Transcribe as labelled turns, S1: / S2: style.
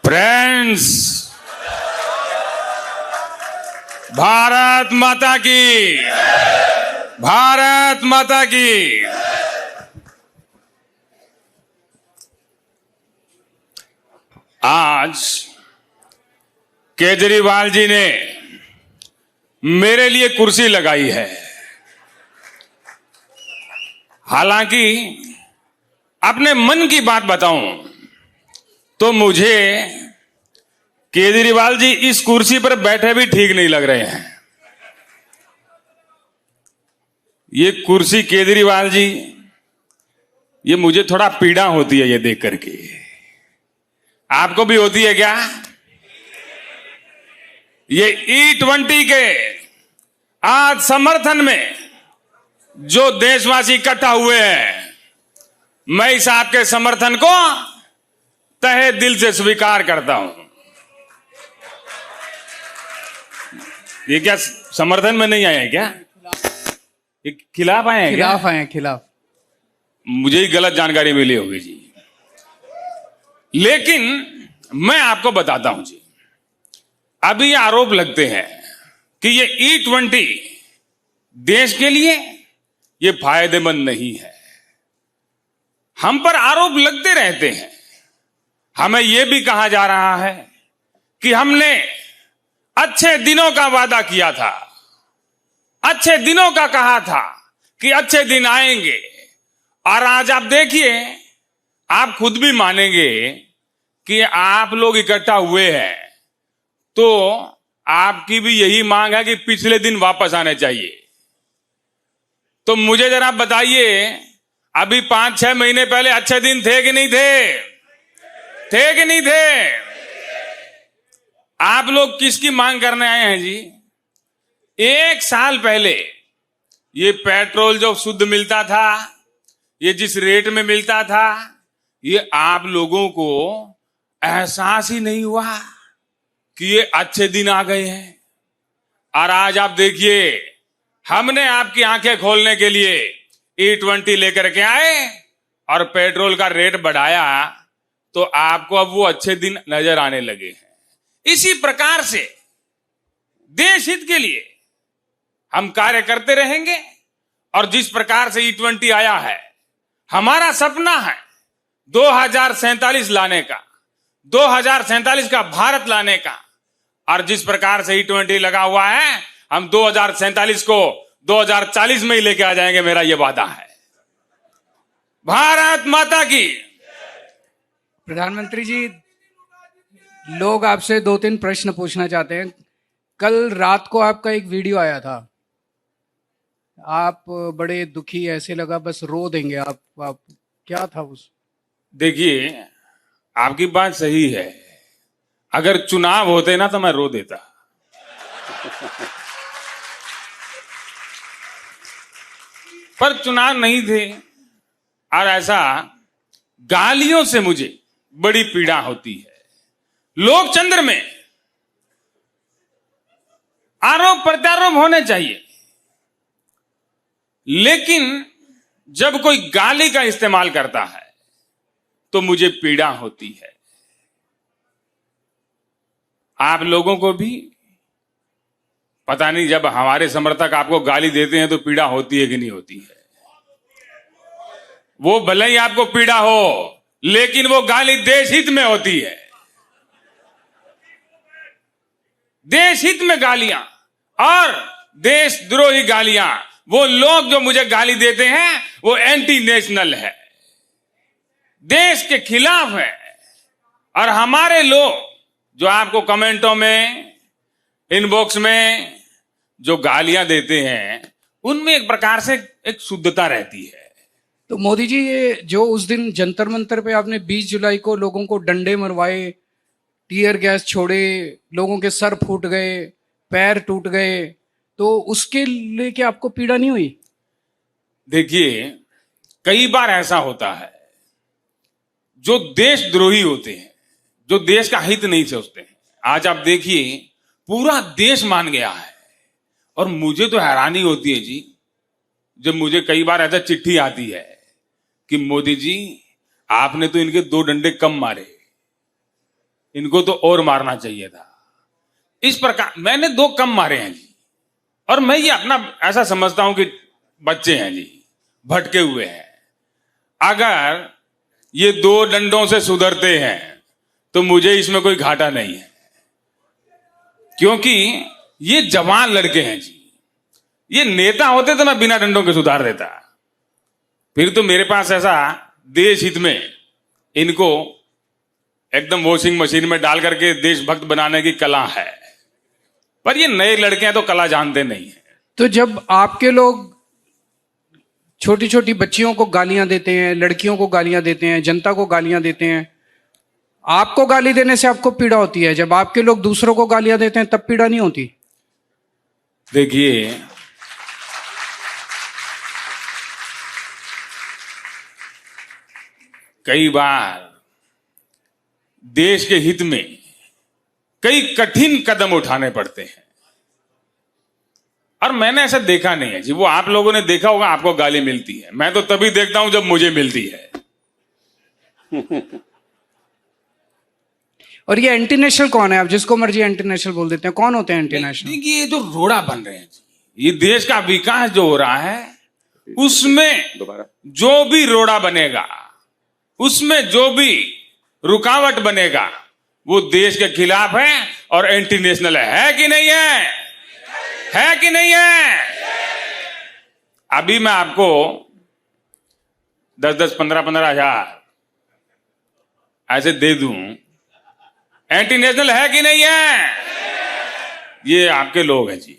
S1: Friends, Bharat माता की, भारत माता की। आज केजरीवाल जी ने मेरे लिए कुर्सी लगाई है। हालांकि अपने मन की बात बताऊं तो मुझे केजरीवाल जी इस कुर्सी पर बैठे भी ठीक नहीं लग रहे हैं। ये कुर्सी केजरीवाल जी, ये मुझे थोड़ा पीड़ा होती है ये देख करके। आपको भी होती है क्या? ये E20 के आज समर्थन में जो देशवासी इकट्ठा हुए हैं, मैं इस आपके समर्थन को तहे दिल से स्वीकार करता हूं। ये क्या समर्थन में नहीं आए हैं क्या? ये खिलाफ आए हैं?
S2: खिलाफ आए हैं, खिलाफ।
S1: मुझे ही गलत जानकारी मिली होगी जी। लेकिन मैं आपको बताता हूं जी, अभी ये आरोप लगते हैं कि ये E20 देश के लिए ये फायदेमंद नहीं है। हम पर आरोप लगते रहते हैं। हमें यह भी कहा जा रहा है कि हमने अच्छे दिनों का वादा किया था, अच्छे दिनों का कहा था कि अच्छे दिन आएंगे। और आज आप देखिए, आप खुद भी मानेंगे कि आप लोग इकट्ठा हुए हैं तो आपकी भी यही मांग है कि पिछले दिन वापस आने चाहिए। तो मुझे जरा बताइए, अभी 5-6 महीने पहले अच्छे दिन थे कि नहीं थे? थे कि नहीं थे? आप लोग किसकी मांग करने आए हैं जी? 1 साल पहले ये पेट्रोल जो शुद्ध मिलता था, ये जिस रेट में मिलता था, ये आप लोगों को एहसास ही नहीं हुआ कि ये अच्छे दिन आ गए हैं। और आज आप देखिए, हमने आपकी आंखें खोलने के लिए E20 लेकर के आए और पेट्रोल का रेट बढ़ाया, तो आपको अब वो अच्छे दिन नजर आने लगे हैं। इसी प्रकार से देश हित के लिए हम कार्य करते रहेंगे। और जिस प्रकार से E20 आया है, हमारा सपना है 2047 लाने का, 2047 का भारत लाने का। और जिस प्रकार से E20 लगा हुआ है, हम 2047 को 2040 में ही लेके आ जाएंगे, मेरा यह वादा है। भारत माता की।
S2: प्रधानमंत्री जी, लोग आपसे 2-3 प्रश्न पूछना चाहते हैं। कल रात को आपका एक वीडियो आया था, आप बड़े दुखी, ऐसे लगा बस रो देंगे आप क्या था उस?
S1: देखिए, आपकी बात सही है। अगर चुनाव होते ना तो मैं रो देता। पर चुनाव नहीं थे। और ऐसा गालियों से मुझे बड़ी पीड़ा होती है। लोकतंत्र में आरोप प्रत्यारोप होने चाहिए, लेकिन जब कोई गाली का इस्तेमाल करता है तो मुझे पीड़ा होती है। आप लोगों को भी पता नहीं, जब हमारे समर्थक आपको गाली देते हैं तो पीड़ा होती है कि नहीं होती है? वो भले ही आपको पीड़ा हो, लेकिन वो गाली देश हित में होती है। देश हित में गालियां और देशद्रोही गालियां, वो लोग जो मुझे गाली देते हैं वो एंटी नेशनल है, देश के खिलाफ है। और हमारे लोग जो आपको कमेंटों में, इनबॉक्स में जो गालियां देते हैं, उनमें एक प्रकार से एक शुद्धता रहती है।
S2: तो मोदी जी, ये जो उस दिन जंतर मंतर पे आपने 20 जुलाई को लोगों को डंडे मरवाए, टीयर गैस छोड़े, लोगों के सर फूट गए, पैर टूट गए, तो उसके लेके आपको पीड़ा नहीं हुई?
S1: देखिए, कई बार ऐसा होता है, जो देशद्रोही होते हैं, जो देश का हित नहीं सोचते हैं। आज आप देखिए, पूरा देश मान गया है। और मुझे तो हैरानी होती है जी, जब मुझे कई बार ऐसा चिट्ठी आती है कि मोदी जी, आपने तो इनके 2 डंडे कम मारे। इनको तो और मारना चाहिए था। इस प्रकार मैंने 2 कम मारे हैं जी। और मैं ये अपना ऐसा समझता हूं कि बच्चे हैं जी, भटके हुए हैं। अगर ये 2 डंडों से सुधरते हैं तो मुझे इसमें कोई घाटा नहीं है, क्योंकि ये जवान लड़के हैं जी। ये नेता होते तो मैं बिना डंडों के सुधार देता। फिर तो मेरे पास ऐसा देश हित में इनको एकदम वॉशिंग मशीन में डाल करके देशभक्त बनाने की कला है। पर ये नए लड़के हैं तो कला जानते नहीं है।
S2: तो जब आपके लोग छोटी छोटी बच्चियों को गालियां देते हैं, लड़कियों को गालियां देते हैं, जनता को गालियां देते हैं, आपको गाली देने से आपको पीड़ा होती है, जब आपके लोग दूसरों को गालियां देते हैं तब पीड़ा नहीं होती?
S1: देखिए, कई बार देश के हित में कई कठिन कदम उठाने पड़ते हैं, और मैंने ऐसा देखा नहीं है जी। वो आप लोगों ने देखा होगा, आपको गाली मिलती है, मैं तो तभी देखता हूं जब मुझे मिलती है।
S2: और ये एंटी नेशनल कौन है? आप जिसको मर्जी एंटी नेशनल बोल देते हैं, कौन होते हैं एंटी नेशनल?
S1: देखिए, ये जो रोड़ा बन रहे हैं जी, ये देश का विकास जो हो रहा है उसमें जो भी रोड़ा बनेगा, उसमें जो भी रुकावट बनेगा, वो देश के खिलाफ है और एंटी नेशनल है कि नहीं है? है कि नहीं है? अभी मैं आपको 10-10, 15-15 हजार ऐसे दे दूं, एंटी नेशनल है कि नहीं है? ये आपके लोग हैं जी।